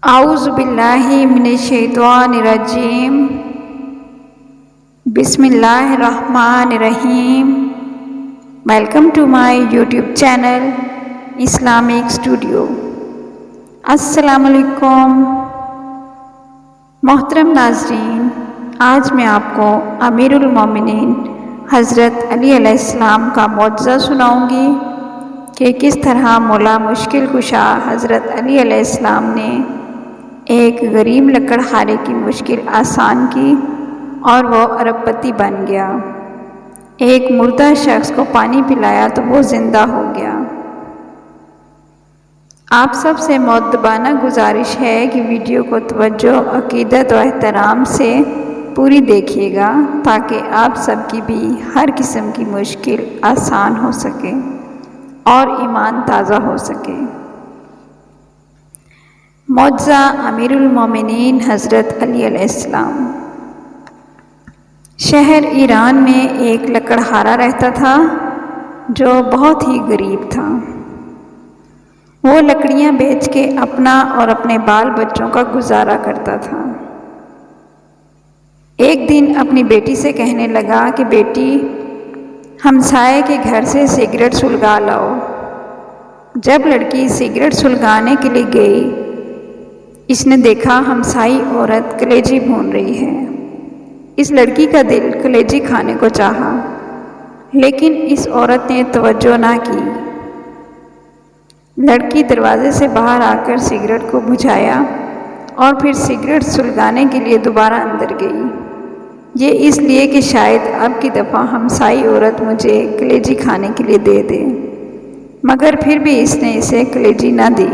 اعوذ باللہ من الشیطان الرجیم بسم اللہ الرحمن الرحیم۔ Welcome to my YouTube channel Islamic studio. السلام علیکم محترم ناظرین، آج میں آپ کو امیر المومنین حضرت علی علیہ السلام کا معجزہ سناؤں گی کہ کس طرح مولا مشکل کشا حضرت علی علیہ السلام نے ایک غریب لکڑہارے کی مشکل آسان کی اور وہ ارب پتی بن گیا۔ ایک مردہ شخص کو پانی پلایا تو وہ زندہ ہو گیا۔ آپ سب سے مؤدبانہ گزارش ہے کہ ویڈیو کو توجہ، عقیدت و احترام سے پوری دیکھیے گا تاکہ آپ سب کی بھی ہر قسم کی مشکل آسان ہو سکے اور ایمان تازہ ہو سکے۔ معجزہ امیر المومنین حضرت علی علیہ السلام۔ شہر ایران میں ایک لکڑہارا رہتا تھا جو بہت ہی غریب تھا۔ وہ لکڑیاں بیچ کے اپنا اور اپنے بال بچوں کا گزارا کرتا تھا۔ ایک دن اپنی بیٹی سے کہنے لگا کہ بیٹی، ہمسائے کے گھر سے سگریٹ سلگا لاؤ۔ جب لڑکی سگریٹ سلگانے کے لیے گئی، اس نے دیکھا ہمسائی عورت کلیجی بھون رہی ہے۔ اس لڑکی کا دل کلیجی کھانے کو چاہا، لیکن اس عورت نے توجہ نہ کی۔ لڑکی دروازے سے باہر آ کر سگریٹ کو بجھایا اور پھر سگریٹ سلگانے کے لیے دوبارہ اندر گئی۔ یہ اس لیے کہ شاید اب کی دفعہ ہمسائی عورت مجھے کلیجی کھانے کے لیے دے دے، مگر پھر بھی اس نے اسے کلیجی نہ دی۔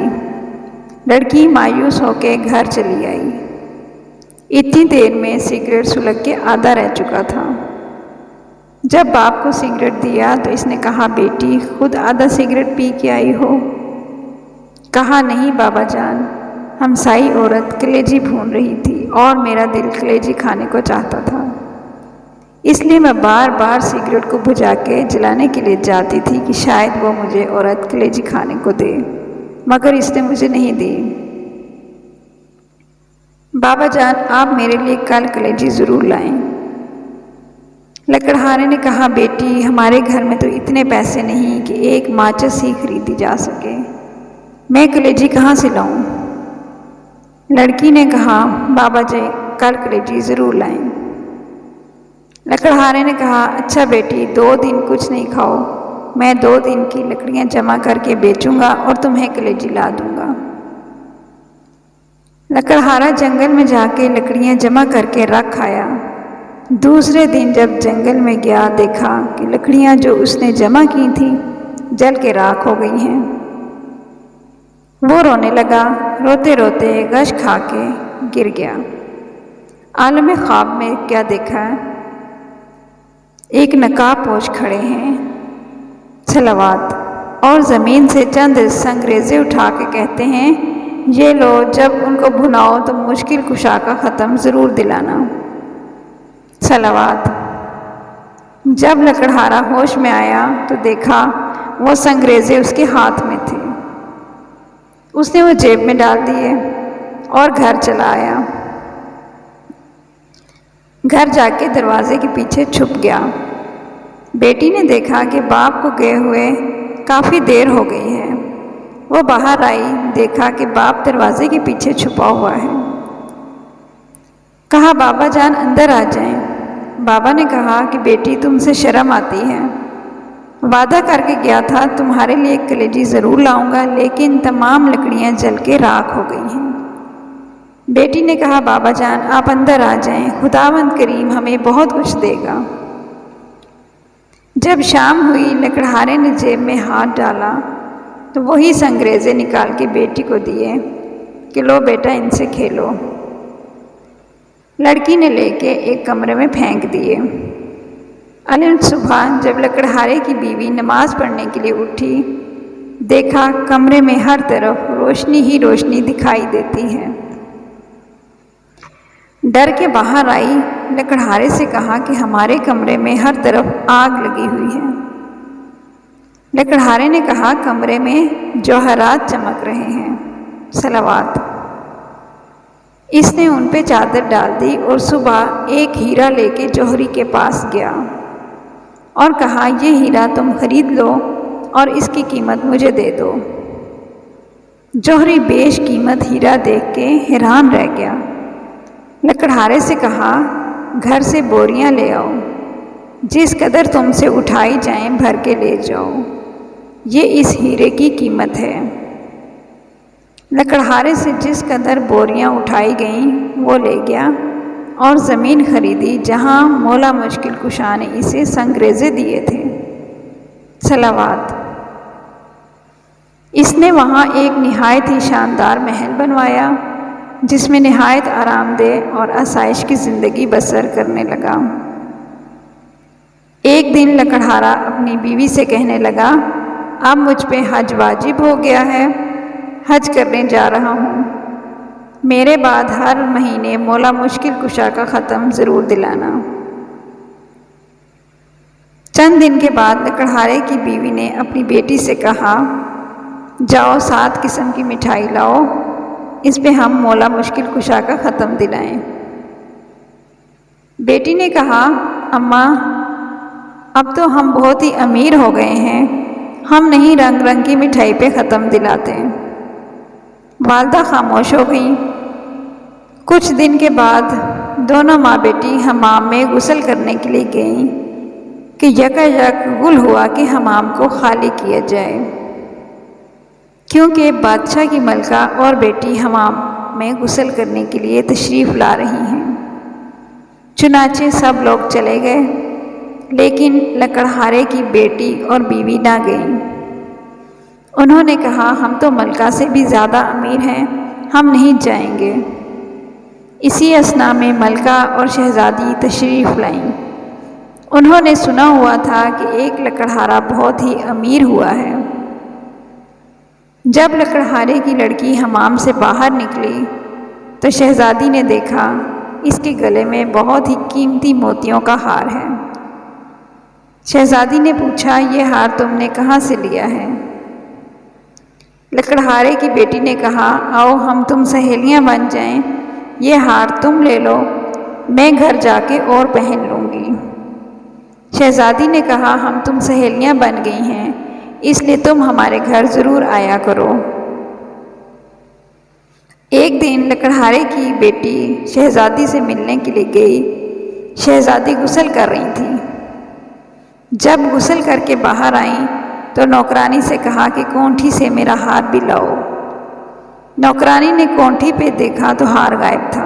لڑکی مایوس ہو کے گھر چلی آئی۔ اتنی دیر میں سگریٹ سلگ کے آدھا رہ چکا تھا۔ جب باپ کو سگریٹ دیا تو اس نے کہا، بیٹی خود آدھا سگریٹ پی کے آئی ہو؟ کہا، نہیں بابا جان، ہمسائی عورت کلیجی بھون رہی تھی اور میرا دل کلیجی کھانے کو چاہتا تھا، اس لیے میں بار بار سگریٹ کو بجھا کے جلانے کے لیے جاتی تھی کہ شاید وہ مجھے عورت کلیجی کھانے کو دے، مگر اس نے مجھے نہیں دی۔ بابا جان، آپ میرے لیے کل کلیجی ضرور لائیں۔ لکڑہارے نے کہا، بیٹی ہمارے گھر میں تو اتنے پیسے نہیں کہ ایک ماچس ہی خریدی جا سکے، میں کلیجی کہاں سے لاؤں؟ لڑکی نے کہا، بابا جی کل کلیجی ضرور لائیں۔ لکڑہارے نے کہا، اچھا بیٹی 2 دن کچھ نہیں کھاؤ، میں 2 دن کی لکڑیاں جمع کر کے بیچوں گا اور تمہیں کلیجی لا دوں گا۔ لکڑہارا جنگل میں جا کے لکڑیاں جمع کر کے رکھ آیا۔ دوسرے دن جب جنگل میں گیا، دیکھا کہ لکڑیاں جو اس نے جمع کی تھیں جل کے راکھ ہو گئی ہیں۔ وہ رونے لگا، روتے روتے غش کھا کے گر گیا۔ عالم خواب میں کیا دیکھا؟ ایک نقاب پوش کھڑے ہیں، صلوات، اور زمین سے چند سنگریزے اٹھا کے کہتے ہیں، یہ لو، جب ان کو بھناؤ تو مشکل کشا کا ختم ضرور دلانا، صلوات۔ جب لکڑہارا ہوش میں آیا تو دیکھا وہ سنگریزے اس کے ہاتھ میں تھے۔ اس نے وہ جیب میں ڈال دیے اور گھر چلا آیا۔ گھر جا کے دروازے کے پیچھے چھپ گیا۔ بیٹی نے دیکھا کہ باپ کو گئے ہوئے کافی دیر ہو گئی ہے۔ وہ باہر آئی، دیکھا کہ باپ دروازے کے پیچھے چھپا ہوا ہے۔ کہا، بابا جان اندر آ جائیں۔ بابا نے کہا کہ بیٹی تم سے شرم آتی ہے، وعدہ کر کے گیا تھا تمہارے لیے کلیجی ضرور لاؤں گا، لیکن تمام لکڑیاں جل کے راکھ ہو گئی ہیں۔ بیٹی نے کہا، بابا جان آپ اندر آ جائیں، خداوند کریم ہمیں بہت کچھ دے گا۔ جب شام ہوئی، لکڑہارے نے جیب میں ہاتھ ڈالا تو وہی سنگریزے نکال کے بیٹی کو دیے کہ لو بیٹا ان سے کھیلو۔ لڑکی نے لے کے ایک کمرے میں پھینک دیے۔ الٹ صبح جب لکڑہارے کی بیوی نماز پڑھنے کے لیے اٹھی، دیکھا کمرے میں ہر طرف روشنی ہی روشنی دکھائی دیتی ہے۔ ڈر کے باہر آئی، لکڑہارے سے کہا کہ ہمارے کمرے میں ہر طرف آگ لگی ہوئی ہے۔ لکڑہارے نے کہا، کمرے میں جوہرات چمک رہے ہیں، صلوات۔ اس نے ان پہ چادر ڈال دی اور صبح ایک ہیرا لے کے جوہری کے پاس گیا اور کہا، یہ ہیرا تم خرید لو اور اس کی قیمت مجھے دے دو۔ جوہری بیش قیمت ہیرا دیکھ کے حیران رہ گیا۔ لکڑہارے سے کہا، گھر سے بوریاں لے آؤ، جس قدر تم سے اٹھائی جائیں بھر کے لے جاؤ، یہ اس ہیرے کی قیمت ہے۔ لکڑہارے سے جس قدر بوریاں اٹھائی گئیں وہ لے گیا اور زمین خریدی جہاں مولا مشکل کشا نے اسے سنگریزے دیے تھے۔ صلوات۔ اس نے وہاں ایک نہایت ہی شاندار محل بنوایا جس میں نہایت آرام دہ اور آسائش کی زندگی بسر کرنے لگا۔ ایک دن لکڑہارا اپنی بیوی سے کہنے لگا، اب مجھ پہ حج واجب ہو گیا ہے، حج کرنے جا رہا ہوں، میرے بعد ہر مہینے مولا مشکل کشا کا ختم ضرور دلانا۔ چند دن کے بعد لکڑہارے کی بیوی نے اپنی بیٹی سے کہا، جاؤ 7 قسم کی مٹھائی لاؤ، اس پہ ہم مولا مشکل کشا کا ختم دلائیں۔ بیٹی نے کہا، اماں اب تو ہم بہت ہی امیر ہو گئے ہیں، ہم نہیں رنگ رنگ کی مٹھائی پہ ختم دلاتے۔ والدہ خاموش ہو گئیں۔ کچھ دن کے بعد دونوں ماں بیٹی حمام میں غسل کرنے کے لیے گئیں کہ یکا یک غل ہوا کہ حمام کو خالی کیا جائے، کیونکہ بادشاہ کی ملکہ اور بیٹی حمام میں غسل کرنے کے لیے تشریف لا رہی ہیں۔ چنانچہ سب لوگ چلے گئے، لیکن لکڑہارے کی بیٹی اور بیوی نہ گئیں۔ انہوں نے کہا، ہم تو ملکہ سے بھی زیادہ امیر ہیں، ہم نہیں جائیں گے۔ اسی اثناء میں ملکہ اور شہزادی تشریف لائیں۔ انہوں نے سنا ہوا تھا کہ ایک لکڑہارا بہت ہی امیر ہوا ہے۔ جب لکڑہارے کی لڑکی حمام سے باہر نکلی تو شہزادی نے دیکھا اس کے گلے میں بہت ہی قیمتی موتیوں کا ہار ہے۔ شہزادی نے پوچھا، یہ ہار تم نے کہاں سے لیا ہے؟ لکڑہارے کی بیٹی نے کہا، آؤ ہم تم سہیلیاں بن جائیں، یہ ہار تم لے لو، میں گھر جا کے اور پہن لوں گی۔ شہزادی نے کہا، ہم تم سہیلیاں بن گئی ہیں، اس لیے تم ہمارے گھر ضرور آیا کرو۔ ایک دن لکڑہارے کی بیٹی شہزادی سے ملنے کے لیے گئی۔ شہزادی غسل کر رہی تھی۔ جب غسل کر کے باہر آئیں تو نوکرانی سے کہا کہ کونٹھی سے میرا ہار بھی لاؤ۔ نوکرانی نے کونٹھی پہ دیکھا تو ہار غائب تھا۔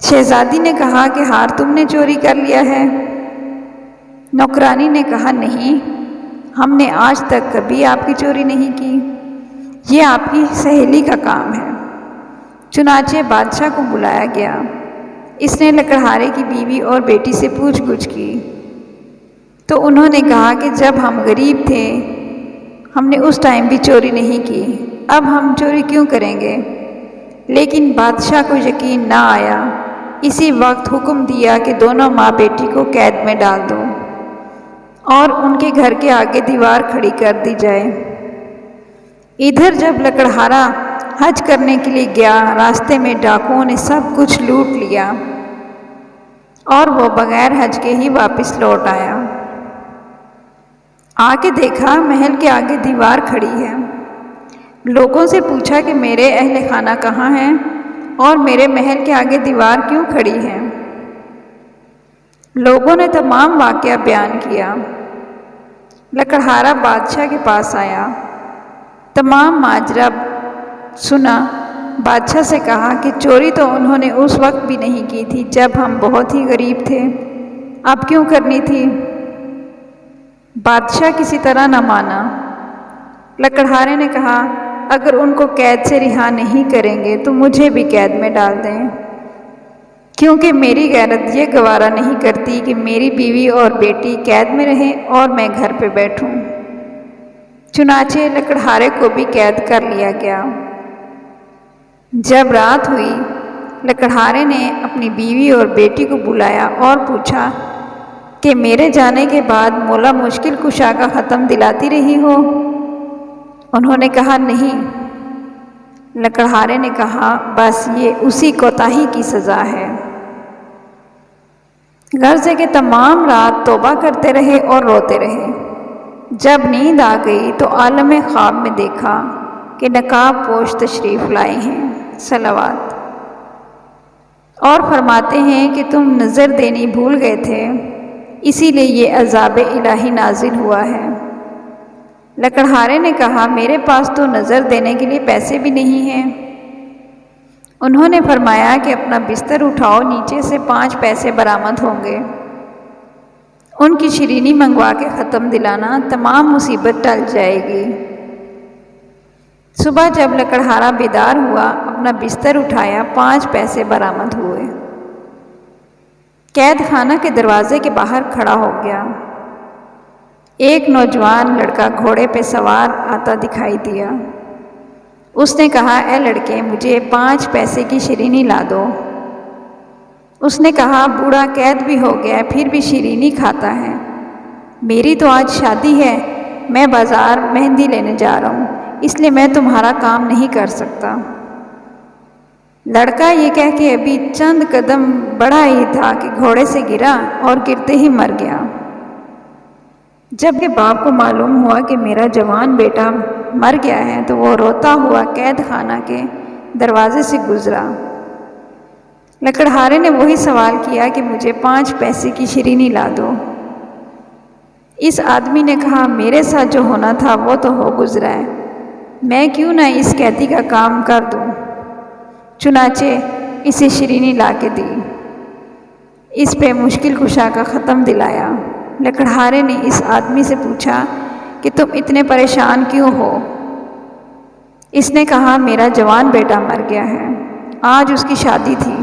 شہزادی نے کہا کہ ہار تم نے چوری کر لیا ہے؟ نوکرانی نے کہا، نہیں، ہم نے آج تک کبھی آپ کی چوری نہیں کی، یہ آپ کی سہیلی کا کام ہے۔ چنانچہ بادشاہ کو بلایا گیا۔ اس نے لکڑہارے کی بیوی اور بیٹی سے پوچھ گچھ کی تو انہوں نے کہا کہ جب ہم غریب تھے ہم نے اس ٹائم بھی چوری نہیں کی، اب ہم چوری کیوں کریں گے؟ لیکن بادشاہ کو یقین نہ آیا۔ اسی وقت حکم دیا کہ دونوں ماں بیٹی کو قید میں ڈال دو اور ان کے گھر کے آگے دیوار کھڑی کر دی جائے۔ ادھر جب لکڑہارا حج کرنے کے لیے گیا، راستے میں ڈاکوؤں نے سب کچھ لوٹ لیا اور وہ بغیر حج کے ہی واپس لوٹ آیا۔ آ کے دیکھا محل کے آگے دیوار کھڑی ہے۔ لوگوں سے پوچھا کہ میرے اہل خانہ کہاں ہیں اور میرے محل کے آگے دیوار کیوں کھڑی ہے؟ لوگوں نے تمام واقعہ بیان کیا۔ لکڑہارا بادشاہ کے پاس آیا، تمام ماجرا سنا۔ بادشاہ سے کہا کہ چوری تو انہوں نے اس وقت بھی نہیں کی تھی جب ہم بہت ہی غریب تھے، اب کیوں کرنی تھی؟ بادشاہ کسی طرح نہ مانا۔ لکڑہارے نے کہا، اگر ان کو قید سے رہا نہیں کریں گے تو مجھے بھی قید میں ڈال دیں، کیونکہ میری غیرت یہ گوارا نہیں کرتی کہ میری بیوی اور بیٹی قید میں رہیں اور میں گھر پہ بیٹھوں۔ چنانچہ لکڑہارے کو بھی قید کر لیا گیا۔ جب رات ہوئی، لکڑہارے نے اپنی بیوی اور بیٹی کو بلایا اور پوچھا کہ میرے جانے کے بعد مولا مشکل کشا کا ختم دلاتی رہی ہو؟ انہوں نے کہا، نہیں۔ لکڑہارے نے کہا بس یہ اسی کوتاہی کی سزا ہے۔ غرض ہے کہ تمام رات توبہ کرتے رہے اور روتے رہے۔ جب نیند آ گئی تو عالم خواب میں دیکھا کہ نقاب پوش تشریف لائے ہیں، صلوات، اور فرماتے ہیں کہ تم نظر دینی بھول گئے تھے، اسی لیے یہ عذاب الہی نازل ہوا ہے۔ لکڑہارے نے کہا میرے پاس تو نظر دینے کے لیے پیسے بھی نہیں ہیں۔ انہوں نے فرمایا کہ اپنا بستر اٹھاؤ، نیچے سے 5 پیسے برآمد ہوں گے، ان کی شیرینی منگوا کے ختم دلانا، تمام مصیبت ٹل جائے گی۔ صبح جب لکڑہارا بیدار ہوا، اپنا بستر اٹھایا، 5 پیسے برآمد ہوئے۔ قید خانہ کے دروازے کے باہر کھڑا ہو گیا۔ ایک نوجوان لڑکا گھوڑے پہ سوار آتا دکھائی دیا۔ اس نے کہا اے لڑکے، مجھے 5 پیسے کی شیرینی لا دو۔ اس نے کہا بوڑھا قید بھی ہو گیا پھر بھی شیرینی کھاتا ہے، میری تو آج شادی ہے، میں بازار مہندی لینے جا رہا ہوں، اس لیے میں تمہارا کام نہیں کر سکتا۔ لڑکا یہ کہہ کے ابھی چند قدم بڑھا ہی تھا کہ گھوڑے سے گرا اور گرتے ہی مر گیا۔ جب کہ باپ کو معلوم ہوا کہ میرا جوان بیٹا مر گیا ہے تو وہ روتا ہوا قید خانہ کے دروازے سے گزرا۔ لکڑہارے نے وہی سوال کیا کہ مجھے 5 پیسے کی شیرینی لا دو۔ اس آدمی نے کہا میرے ساتھ جو ہونا تھا وہ تو ہو گزرا ہے، میں کیوں نہ اس قیدی کا کام کر دوں۔ چنانچہ اسے شیرینی لا کے دی، اس پہ مشکل کشا کا ختم دلایا۔ لکڑہارے نے اس آدمی سے پوچھا کہ تم اتنے پریشان کیوں ہو؟ اس نے کہا میرا جوان بیٹا مر گیا ہے، آج اس کی شادی تھی۔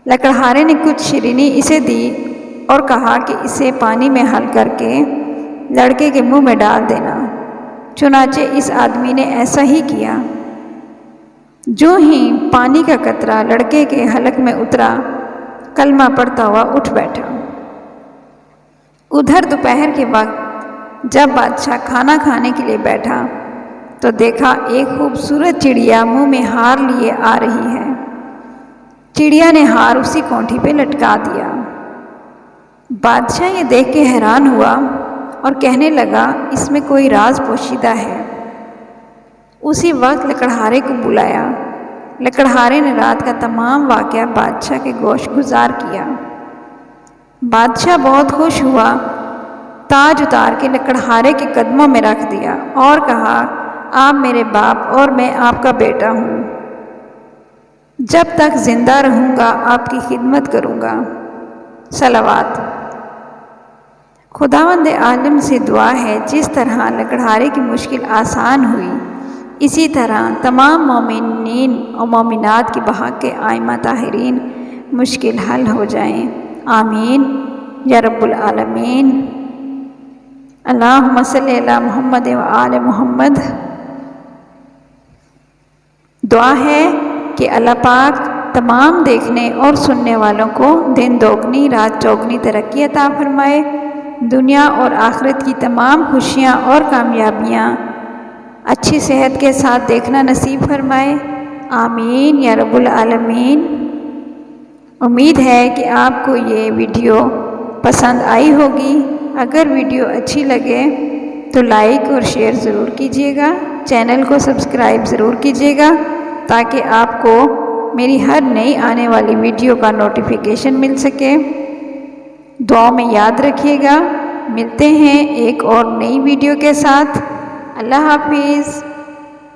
لکڑہارے نے کچھ شیرینی اسے دی اور کہا کہ اسے پانی میں حل کر کے لڑکے کے منہ میں ڈال دینا۔ چنانچہ اس آدمی نے ایسا ہی کیا۔ جو ہی پانی کا قطرہ لڑکے کے حلق میں اترا، کلمہ پڑھتا ہوا اٹھ بیٹھا۔ ادھر دوپہر کے وقت جب بادشاہ کھانا کھانے کے لیے بیٹھا تو دیکھا ایک خوبصورت چڑیا منہ میں ہار لیے آ رہی ہے۔ چڑیا نے ہار اسی کونٹھی پہ لٹکا دیا۔ بادشاہ یہ دیکھ کے حیران ہوا اور کہنے لگا اس میں کوئی راز پوشیدہ ہے۔ اسی وقت لکڑہارے کو بلایا۔ لکڑہارے نے رات کا تمام واقعہ بادشاہ کے گوش گزار کیا۔ بادشاہ بہت خوش ہوا، تاج اتار کے لکڑہارے کے قدموں میں رکھ دیا اور کہا آپ میرے باپ اور میں آپ کا بیٹا ہوں، جب تک زندہ رہوں گا آپ کی خدمت کروں گا، صلوات۔ خداوند عالم سے دعا ہے جس طرح لکڑہارے کی مشکل آسان ہوئی، اسی طرح تمام مومنین اور مومنات کی بحق کے ائمہ طاہرین مشکل حل ہو جائیں، آمین یا رب العالمین۔ اللہم صلی علی محمد و آل محمد۔ دعا ہے کہ اللہ پاک تمام دیکھنے اور سننے والوں کو دن دوگنی رات چوگنی ترقی عطا فرمائے، دنیا اور آخرت کی تمام خوشیاں اور کامیابیاں اچھی صحت کے ساتھ دیکھنا نصیب فرمائے، آمین یا رب العالمین۔ امید ہے کہ آپ کو یہ ویڈیو پسند آئی ہوگی۔ اگر ویڈیو اچھی لگے تو لائک اور شیئر ضرور کیجیے گا، چینل کو سبسکرائب ضرور کیجیے گا تاکہ آپ کو میری ہر نئی آنے والی ویڈیو کا نوٹیفیکیشن مل سکے۔ دعا میں یاد رکھیے گا۔ ملتے ہیں ایک اور نئی ویڈیو کے ساتھ۔ اللہ حافظ۔